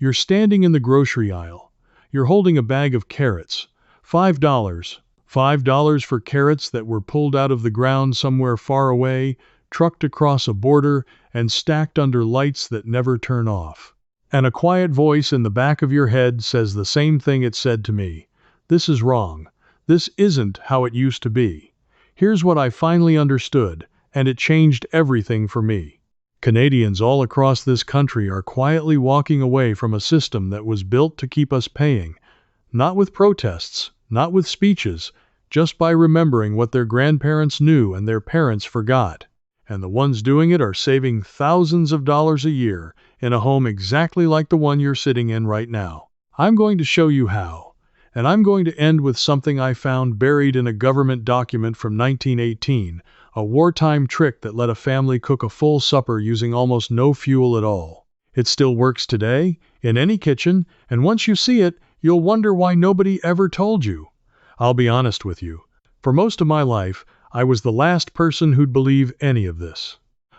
You're standing in the grocery aisle. You're holding a bag of carrots. $5. $5 for carrots that were pulled out of the ground somewhere far away, trucked across a border, and stacked under lights that never turn off. And a quiet voice in the back of your head says the same thing it said to me. This is wrong. This isn't how it used to be. Here's what I finally understood, and it changed everything for me. Canadians all across this country are quietly walking away from a system that was built to keep us paying, not with protests, not with speeches, just by remembering what their grandparents knew and their parents forgot. And the ones doing it are saving thousands of dollars a year in a home exactly like the one you're sitting in right now. I'm going to show you how. And I'm going to end with something I found buried in a government document from 1918, a wartime trick that let a family cook a full supper using almost no fuel at all. It still works today, in any kitchen, and once you see it, you'll wonder why nobody ever told you. I'll be honest with you. For most of my life, I was the last person who'd believe any of this.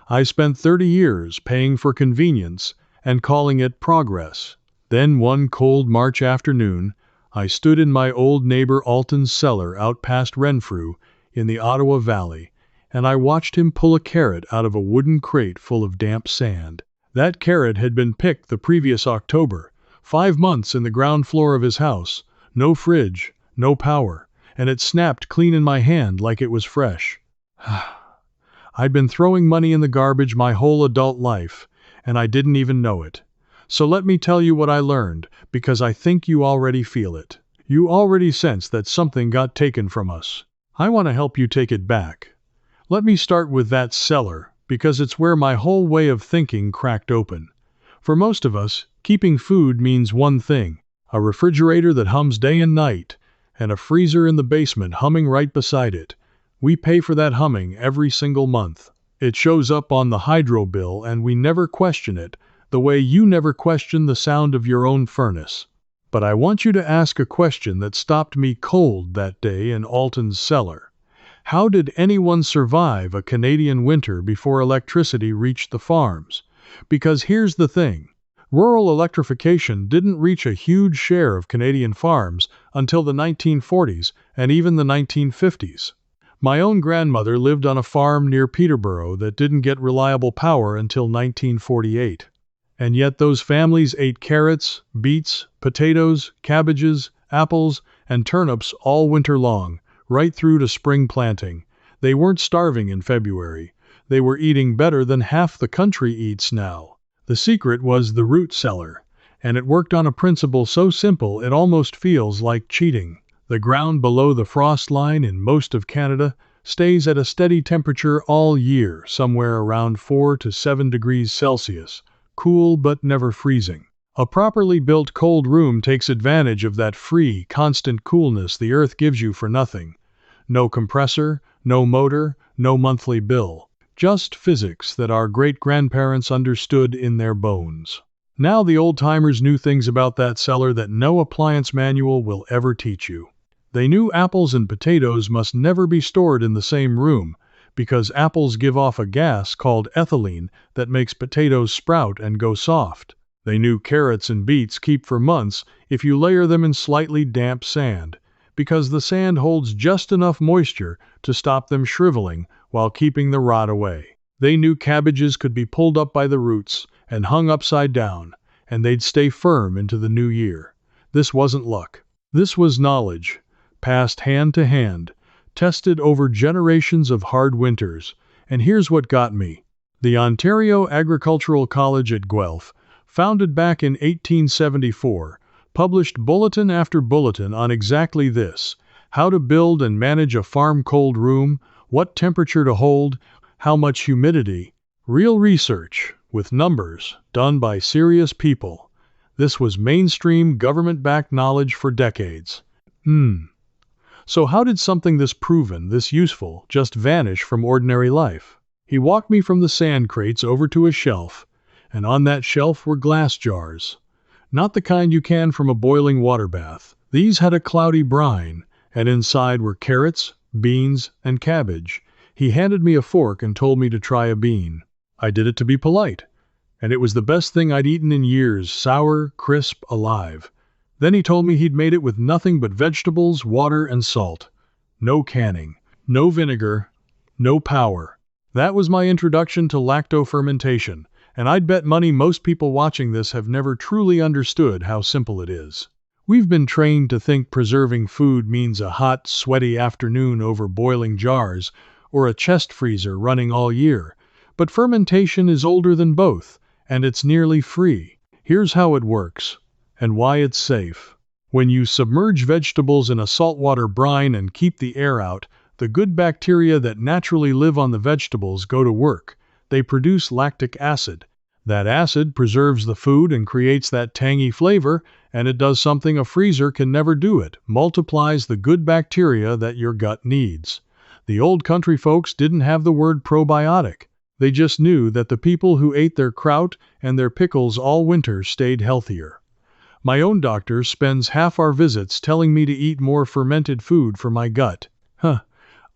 I spent 30 years paying for convenience and calling it progress. Then one cold March afternoon, I stood in my old neighbor Alton's cellar out past Renfrew in the Ottawa Valley, and I watched him pull a carrot out of a wooden crate full of damp sand. That carrot had been picked the previous October, 5 months in the ground floor of his house, no fridge, no power, and it snapped clean in my hand like it was fresh. I'd been throwing money in the garbage my whole adult life, and I didn't even know it. So let me tell you what I learned, because I think you already feel it. You already sense that something got taken from us. I want to help you take it back. Let me start with that cellar, because it's where my whole way of thinking cracked open. For most of us, keeping food means one thing: a refrigerator that hums day and night, and a freezer in the basement humming right beside it. We pay for that humming every single month. It shows up on the hydro bill and we never question it, the way you never question the sound of your own furnace. But I want you to ask a question that stopped me cold that day in Alton's cellar. How did anyone survive a Canadian winter before electricity reached the farms? Because here's the thing. Rural electrification didn't reach a huge share of Canadian farms until the 1940s and even the 1950s. My own grandmother lived on a farm near Peterborough that didn't get reliable power until 1948. And yet those families ate carrots, beets, potatoes, cabbages, apples, and turnips all winter long, right through to spring planting. They weren't starving in February. They were eating better than half the country eats now. The secret was the root cellar, and it worked on a principle so simple it almost feels like cheating. The ground below the frost line in most of Canada stays at a steady temperature all year, somewhere around 4 to 7 degrees Celsius, cool but never freezing. A properly built cold room takes advantage of that free, constant coolness the earth gives you for nothing. No compressor, no motor, no monthly bill. Just physics that our great-grandparents understood in their bones. Now the old-timers knew things about that cellar that no appliance manual will ever teach you. They knew apples and potatoes must never be stored in the same room, because apples give off a gas called ethylene that makes potatoes sprout and go soft. They knew carrots and beets keep for months if you layer them in slightly damp sand, because the sand holds just enough moisture to stop them shriveling while keeping the rot away. They knew cabbages could be pulled up by the roots and hung upside down, and they'd stay firm into the new year. This wasn't luck. This was knowledge, passed hand to hand, tested over generations of hard winters. And here's what got me. The Ontario Agricultural College at Guelph, founded back in 1874, published bulletin after bulletin on exactly this: how to build and manage a farm cold room, what temperature to hold, how much humidity. Real research, with numbers, done by serious people. This was mainstream government-backed knowledge for decades. So how did something this proven, this useful, just vanish from ordinary life? He walked me from the sand crates over to a shelf, and on that shelf were glass jars. Not the kind you can from a boiling water bath. These had a cloudy brine, and inside were carrots, beans, and cabbage. He handed me a fork and told me to try a bean. I did it to be polite. and it was the best thing I'd eaten in years, sour, crisp, alive. Then he told me he'd made it with nothing but vegetables, water, and salt. No canning, no vinegar, no power. That was my introduction to lacto-fermentation, and I'd bet money most people watching this have never truly understood how simple it is. We've been trained to think preserving food means a hot, sweaty afternoon over boiling jars, or a chest freezer running all year. But fermentation is older than both, and it's nearly free. Here's how it works, and why it's safe. When you submerge vegetables in a saltwater brine and keep the air out, the good bacteria that naturally live on the vegetables go to work. They produce lactic acid. That acid preserves the food and creates that tangy flavor, and it does something a freezer can never do. It multiplies the good bacteria that your gut needs. The old country folks didn't have the word probiotic. They just knew that the people who ate their kraut and their pickles all winter stayed healthier. My own doctor spends half our visits telling me to eat more fermented food for my gut.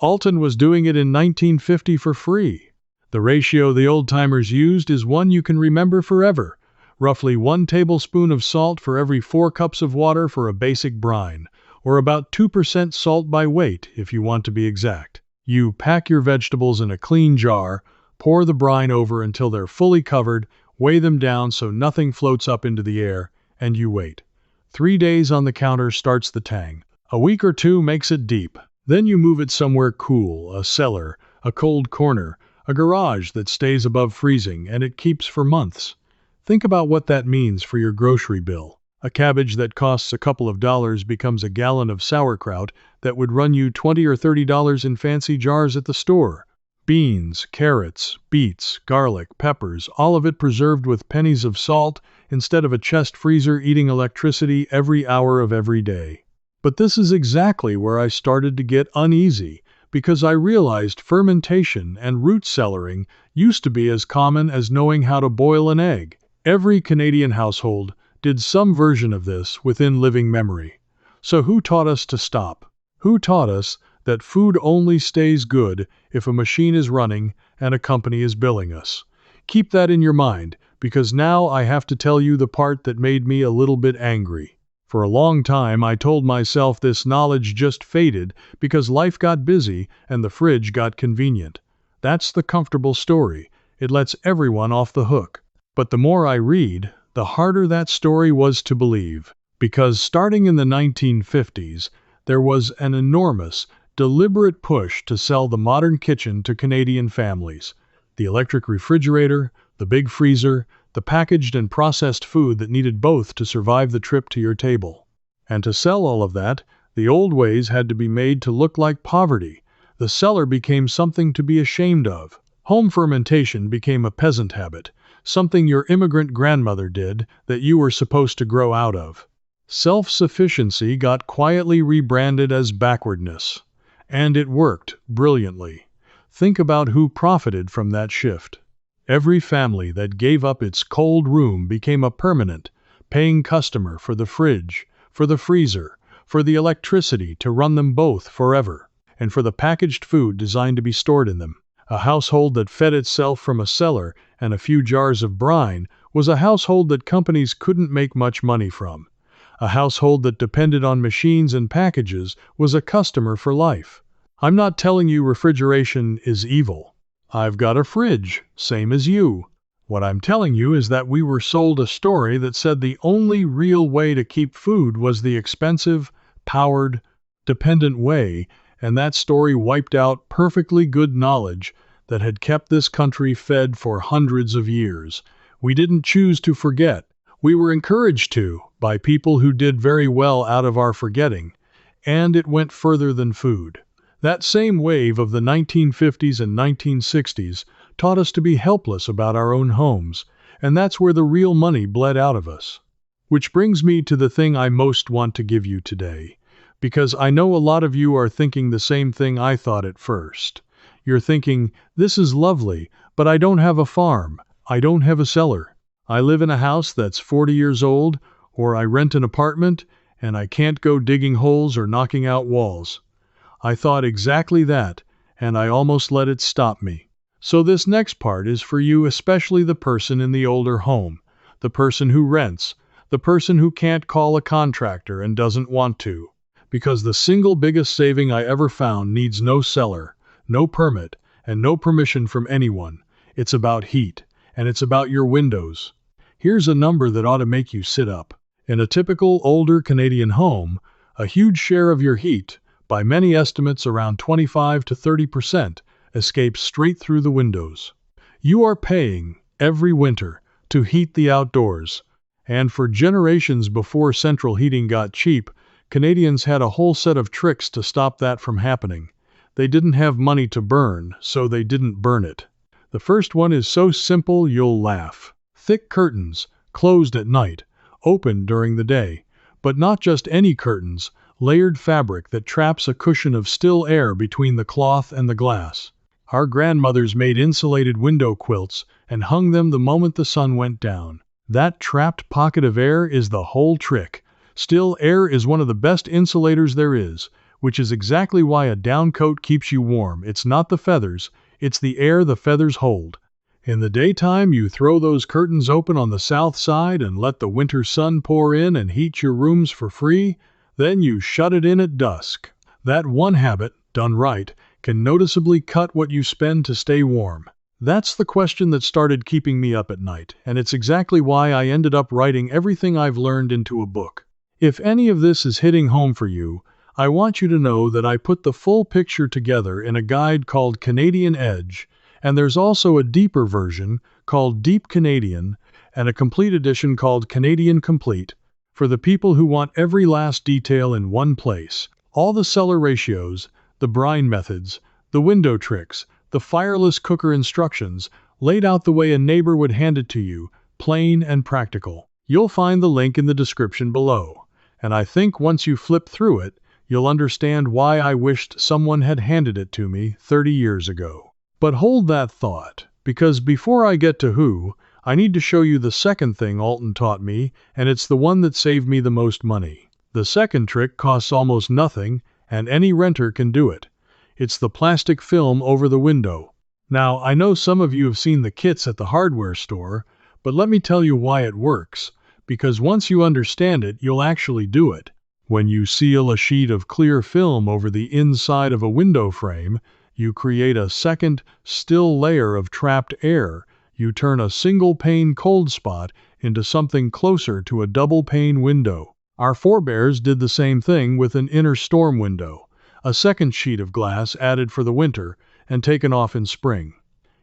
Alton was doing it in 1950 for free. The ratio the old-timers used is one you can remember forever. Roughly 1 tablespoon of salt for every 4 cups of water for a basic brine, or about 2% salt by weight if you want to be exact. You pack your vegetables in a clean jar, pour the brine over until they're fully covered, weigh them down so nothing floats up into the air, and you wait. 3 days on the counter starts the tang. A week or 2 makes it deep. Then you move it somewhere cool, a cellar, a cold corner, a garage that stays above freezing, and it keeps for months. Think about what that means for your grocery bill. A cabbage that costs a couple of dollars becomes a gallon of sauerkraut that would run you $20 or $30 in fancy jars at the store. Beans, carrots, beets, garlic, peppers, all of it preserved with pennies of salt instead of a chest freezer eating electricity every hour of every day. But this is exactly where I started to get uneasy, because I realized fermentation and root cellaring used to be as common as knowing how to boil an egg. Every Canadian household did some version of this within living memory. So who taught us to stop? Who taught us that food only stays good if a machine is running and a company is billing us? Keep that in your mind, because now I have to tell you the part that made me a little bit angry. For a long time, I told myself this knowledge just faded because life got busy and the fridge got convenient. That's the comfortable story. It lets everyone off the hook. But the more I read, the harder that story was to believe. Because starting in the 1950s, there was an enormous, deliberate push to sell the modern kitchen to Canadian families. The electric refrigerator, the big freezer, the packaged and processed food that needed both to survive the trip to your table. And to sell all of that, the old ways had to be made to look like poverty. The cellar became something to be ashamed of. Home fermentation became a peasant habit, something your immigrant grandmother did that you were supposed to grow out of. Self-sufficiency got quietly rebranded as backwardness. And it worked brilliantly. Think about who profited from that shift. Every family that gave up its cold room became a permanent, paying customer for the fridge, for the freezer, for the electricity to run them both forever, and for the packaged food designed to be stored in them. A household that fed itself from a cellar and a few jars of brine was a household that companies couldn't make much money from. A household that depended on machines and packages was a customer for life. I'm not telling you refrigeration is evil. I've got a fridge, same as you. What I'm telling you is that we were sold a story that said the only real way to keep food was the expensive, powered, dependent way, and that story wiped out perfectly good knowledge that had kept this country fed for hundreds of years. We didn't choose to forget. We were encouraged to by people who did very well out of our forgetting, and it went further than food. That same wave of the 1950s and 1960s taught us to be helpless about our own homes, and that's where the real money bled out of us. Which brings me to the thing I most want to give you today, because I know a lot of you are thinking the same thing I thought at first. You're thinking, this is lovely, but I don't have a farm. I don't have a cellar. I live in a house that's 40 years old, or I rent an apartment, and I can't go digging holes or knocking out walls. I thought exactly that, and I almost let it stop me. So this next part is for you, especially the person in the older home, the person who rents, the person who can't call a contractor and doesn't want to. Because the single biggest saving I ever found needs no cellar, no permit, and no permission from anyone. It's about heat, and it's about your windows. Here's a number that ought to make you sit up. In a typical older Canadian home, a huge share of your heat, by many estimates around 25 to 30%, escapes straight through the windows. You are paying, every winter, to heat the outdoors. And for generations before central heating got cheap, Canadians had a whole set of tricks to stop that from happening. They didn't have money to burn, so they didn't burn it. The first one is so simple you'll laugh. Thick curtains, closed at night, open during the day. But not just any curtains, layered fabric that traps a cushion of still air between the cloth and the glass. Our grandmothers made insulated window quilts and hung them the moment the sun went down. That trapped pocket of air is the whole trick. Still, air is one of the best insulators there is, which is exactly why a down coat keeps you warm. It's not the feathers, it's the air the feathers hold. In the daytime, you throw those curtains open on the south side and let the winter sun pour in and heat your rooms for free. Then you shut it in at dusk. That one habit, done right, can noticeably cut what you spend to stay warm. That's the question that started keeping me up at night, and it's exactly why I ended up writing everything I've learned into a book. If any of this is hitting home for you, I want you to know that I put the full picture together in a guide called Canadian Edge, and there's also a deeper version called Deep Canadian, and a complete edition called Canadian Complete, for the people who want every last detail in one place. All the cellar ratios, the brine methods, the window tricks, the fireless cooker instructions, laid out the way a neighbor would hand it to you, plain and practical. You'll find the link in the description below, and I think once you flip through it, you'll understand why I wished someone had handed it to me 30 years ago. But hold that thought, because before I get to who, I need to show you the second thing Alton taught me, and it's the one that saved me the most money. The second trick costs almost nothing, and any renter can do it. It's the plastic film over the window. Now, I know some of you have seen the kits at the hardware store, but let me tell you why it works, because once you understand it, you'll actually do it. When you seal a sheet of clear film over the inside of a window frame, you create a second, still layer of trapped air. You turn a single-pane cold spot into something closer to a double-pane window. Our forebears did the same thing with an inner storm window, a second sheet of glass added for the winter and taken off in spring.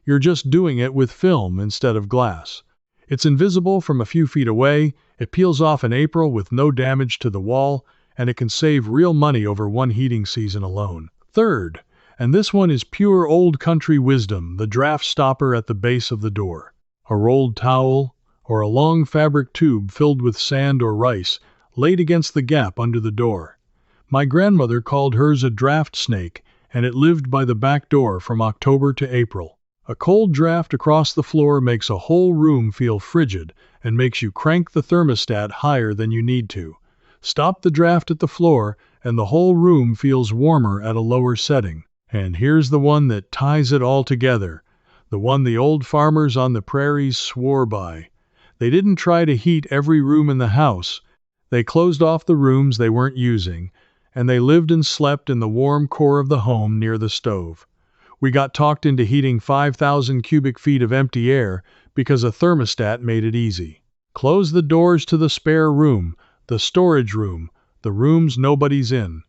You're just doing it with film instead of glass. It's invisible from a few feet away, it peels off in April with no damage to the wall, and it can save real money over one heating season alone. Third, and this one is pure old country wisdom, the draft stopper at the base of the door. A rolled towel, or a long fabric tube filled with sand or rice, laid against the gap under the door. My grandmother called hers a draft snake, and it lived by the back door from October to April. A cold draft across the floor makes a whole room feel frigid and makes you crank the thermostat higher than you need to. Stop the draft at the floor, and the whole room feels warmer at a lower setting. And here's the one that ties it all together, the one the old farmers on the prairies swore by. They didn't try to heat every room in the house. They closed off the rooms they weren't using, and they lived and slept in the warm core of the home near the stove. We got talked into heating 5,000 cubic feet of empty air because a thermostat made it easy. Close the doors to the spare room, the storage room, the rooms nobody's in.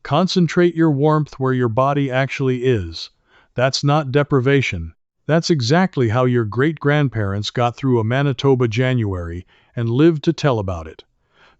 Concentrate your warmth where your body actually is. That's not deprivation. That's exactly how your great-grandparents got through a Manitoba January and lived to tell about it.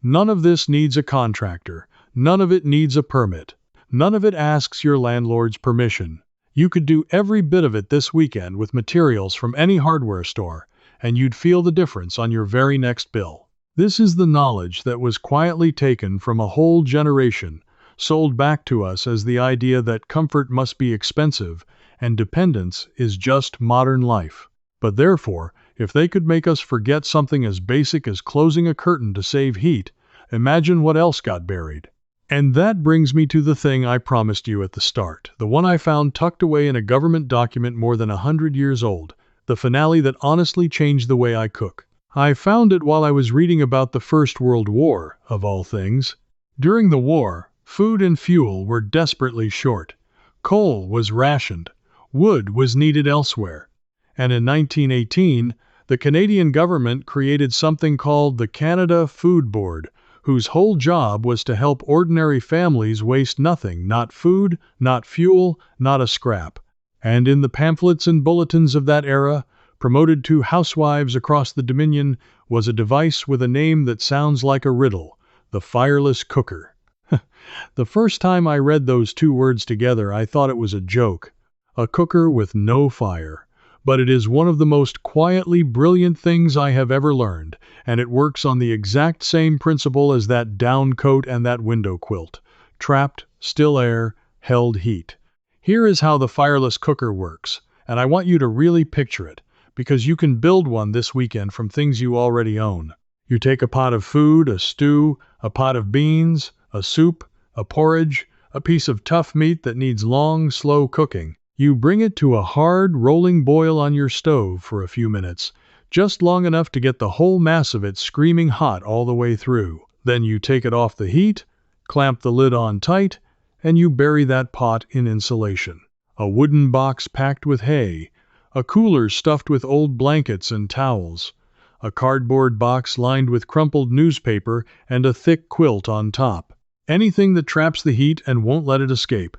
None of this needs a contractor. None of it needs a permit. None of it asks your landlord's permission. You could do every bit of it this weekend with materials from any hardware store, and you'd feel the difference on your very next bill. This is the knowledge that was quietly taken from a whole generation, sold back to us as the idea that comfort must be expensive and dependence is just modern life. But therefore, if they could make us forget something as basic as closing a curtain to save heat, imagine what else got buried. And that brings me to the thing I promised you at the start, the one I found tucked away in a government document more than 100 years old, the finale that honestly changed the way I cook. I found it while I was reading about the First World War, of all things. During the war, food and fuel were desperately short. Coal was rationed. Wood was needed elsewhere. And in 1918, the Canadian government created something called the Canada Food Board, whose whole job was to help ordinary families waste nothing, not food, not fuel, not a scrap. And in the pamphlets and bulletins of that era, promoted to housewives across the Dominion, was a device with a name that sounds like a riddle: the fireless cooker. The first time I read those two words together, I thought it was a joke. A cooker with no fire. But it is one of the most quietly brilliant things I have ever learned, and it works on the exact same principle as that down coat and that window quilt. Trapped, still air, held heat. Here is how the fireless cooker works, and I want you to really picture it, because you can build one this weekend from things you already own. You take a pot of food, a stew, a pot of beans, a soup, a porridge, a piece of tough meat that needs long, slow cooking. You bring it to a hard, rolling boil on your stove for a few minutes, just long enough to get the whole mass of it screaming hot all the way through. Then you take it off the heat, clamp the lid on tight, and you bury that pot in insulation. A wooden box packed with hay, a cooler stuffed with old blankets and towels, a cardboard box lined with crumpled newspaper and a thick quilt on top. Anything that traps the heat and won't let it escape.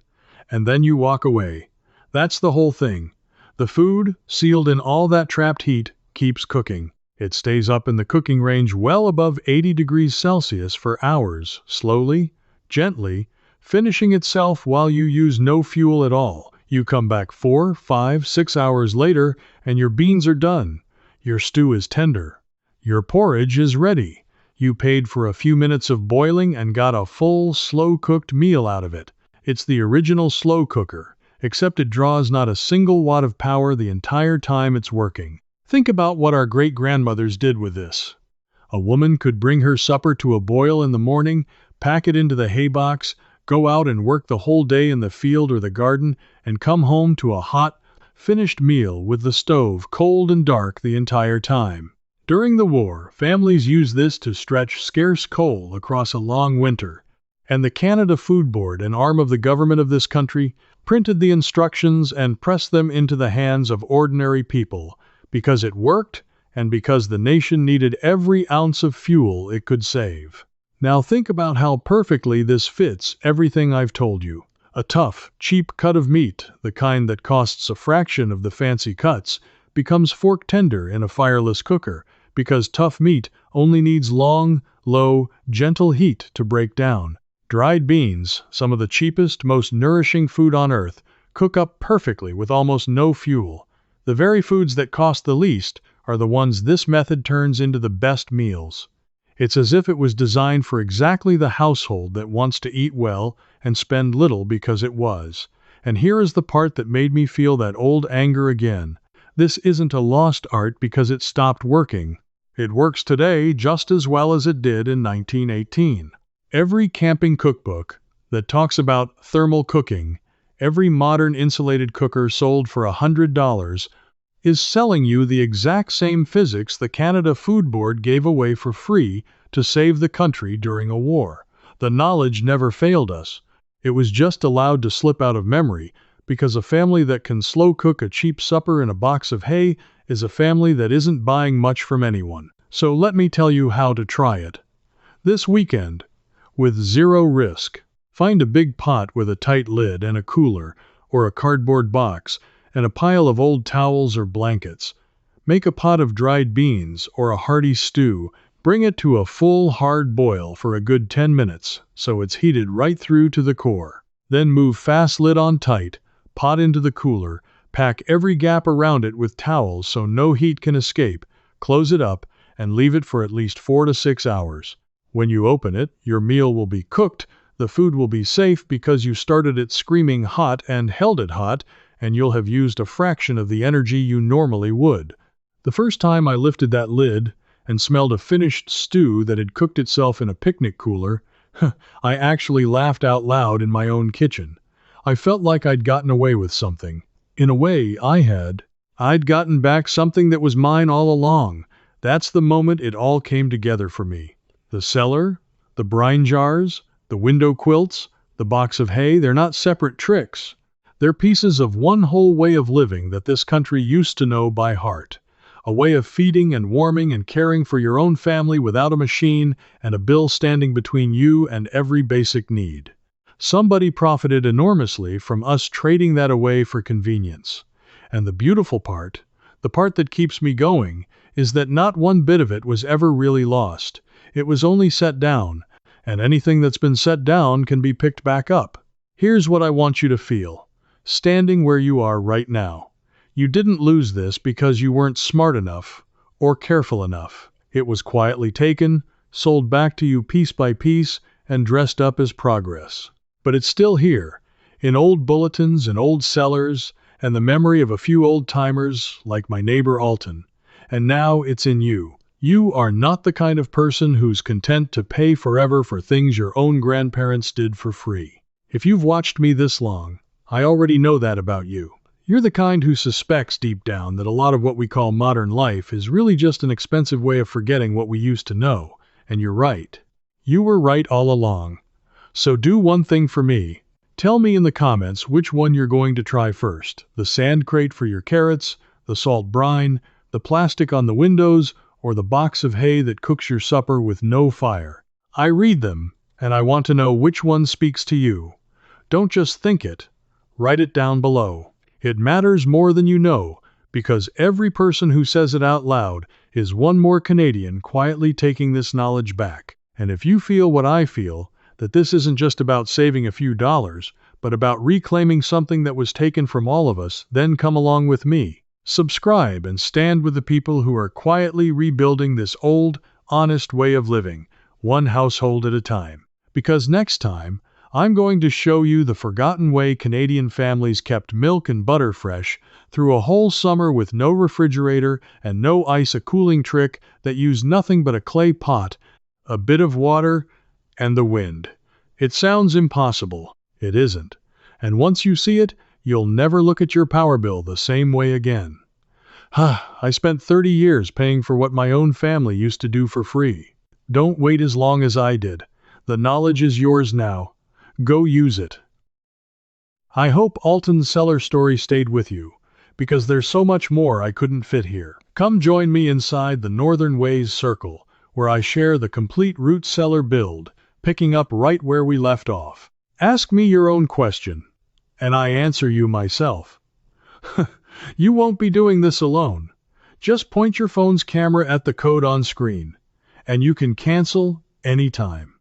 And then you walk away. That's the whole thing. The food, sealed in all that trapped heat, keeps cooking. It stays up in the cooking range well above 80 degrees Celsius for hours, slowly, gently, finishing itself while you use no fuel at all. You come back 4, 5, 6 hours later, and your beans are done. Your stew is tender. Your porridge is ready. You paid for a few minutes of boiling and got a full, slow-cooked meal out of it. It's the original slow cooker, except it draws not a single watt of power the entire time it's working. Think about what our great-grandmothers did with this. A woman could bring her supper to a boil in the morning, pack it into the hay box, go out and work the whole day in the field or the garden, and come home to a hot, finished meal with the stove cold and dark the entire time. During the war, families used this to stretch scarce coal across a long winter, and the Canada Food Board, an arm of the government of this country, printed the instructions and pressed them into the hands of ordinary people, because it worked and because the nation needed every ounce of fuel it could save. Now think about how perfectly this fits everything I've told you. A tough, cheap cut of meat, the kind that costs a fraction of the fancy cuts, becomes fork tender in a fireless cooker, because tough meat only needs long, low, gentle heat to break down. Dried beans, some of the cheapest, most nourishing food on earth, cook up perfectly with almost no fuel. The very foods that cost the least are the ones this method turns into the best meals. It's as if it was designed for exactly the household that wants to eat well and spend little because it was. And here is the part that made me feel that old anger again. This isn't a lost art because it stopped working. It works today just as well as it did in 1918. Every camping cookbook that talks about thermal cooking, every modern insulated cooker sold for $100, is selling you the exact same physics the Canada Food Board gave away for free to save the country during a war. The knowledge never failed us. It was just allowed to slip out of memory, because a family that can slow cook a cheap supper in a box of hay is a family that isn't buying much from anyone. So let me tell you how to try it. This weekend, with zero risk, find a big pot with a tight lid and a cooler, or a cardboard box, and a pile of old towels or blankets. Make a pot of dried beans or a hearty stew. Bring it to a full, hard boil for a good 10 minutes, so it's heated right through to the core. Then move fast lid on tight, pot into the cooler, pack every gap around it with towels so no heat can escape, close it up, and leave it for at least 4 to 6 hours. When you open it, your meal will be cooked, the food will be safe because you started it screaming hot and held it hot, and you'll have used a fraction of the energy you normally would. The first time I lifted that lid and smelled a finished stew that had cooked itself in a picnic cooler, I actually laughed out loud in my own kitchen. I felt like I'd gotten away with something. In a way, I had. I'd gotten back something that was mine all along. That's the moment it all came together for me. The cellar, the brine jars, the window quilts, the box of hay, they're not separate tricks. They're pieces of one whole way of living that this country used to know by heart. A way of feeding and warming and caring for your own family without a machine and a bill standing between you and every basic need. Somebody profited enormously from us trading that away for convenience. And the beautiful part, the part that keeps me going, is that not one bit of it was ever really lost. It was only set down, and anything that's been set down can be picked back up. Here's what I want you to feel, standing where you are right now. You didn't lose this because you weren't smart enough or careful enough. It was quietly taken, sold back to you piece by piece, and dressed up as progress. But it's still here, in old bulletins and old cellars, and the memory of a few old-timers like my neighbor Alton. And now it's in you. You are not the kind of person who's content to pay forever for things your own grandparents did for free. If you've watched me this long, I already know that about you. You're the kind who suspects deep down that a lot of what we call modern life is really just an expensive way of forgetting what we used to know. And you're right. You were right all along. So do one thing for me. Tell me in the comments which one you're going to try first. The sand crate for your carrots, the salt brine, the plastic on the windows, or the box of hay that cooks your supper with no fire. I read them, and I want to know which one speaks to you. Don't just think it. Write it down below. It matters more than you know, because every person who says it out loud is one more Canadian quietly taking this knowledge back. And if you feel what I feel, that this isn't just about saving a few dollars, but about reclaiming something that was taken from all of us, then come along with me. Subscribe and stand with the people who are quietly rebuilding this old, honest way of living, one household at a time. Because next time, I'm going to show you the forgotten way Canadian families kept milk and butter fresh through a whole summer with no refrigerator and no ice, a cooling trick that used nothing but a clay pot, a bit of water, and the wind. It sounds impossible. It isn't. And once you see it, you'll never look at your power bill the same way again. I spent 30 years paying for what my own family used to do for free. Don't wait as long as I did. The knowledge is yours now. Go use it. I hope Alton's cellar story stayed with you, because there's so much more I couldn't fit here. Come join me inside the Northern Ways Circle, where I share the complete root cellar build, picking up right where we left off. Ask me your own question, and I answer you myself. You won't be doing this alone. Just point your phone's camera at the code on screen, and you can cancel anytime.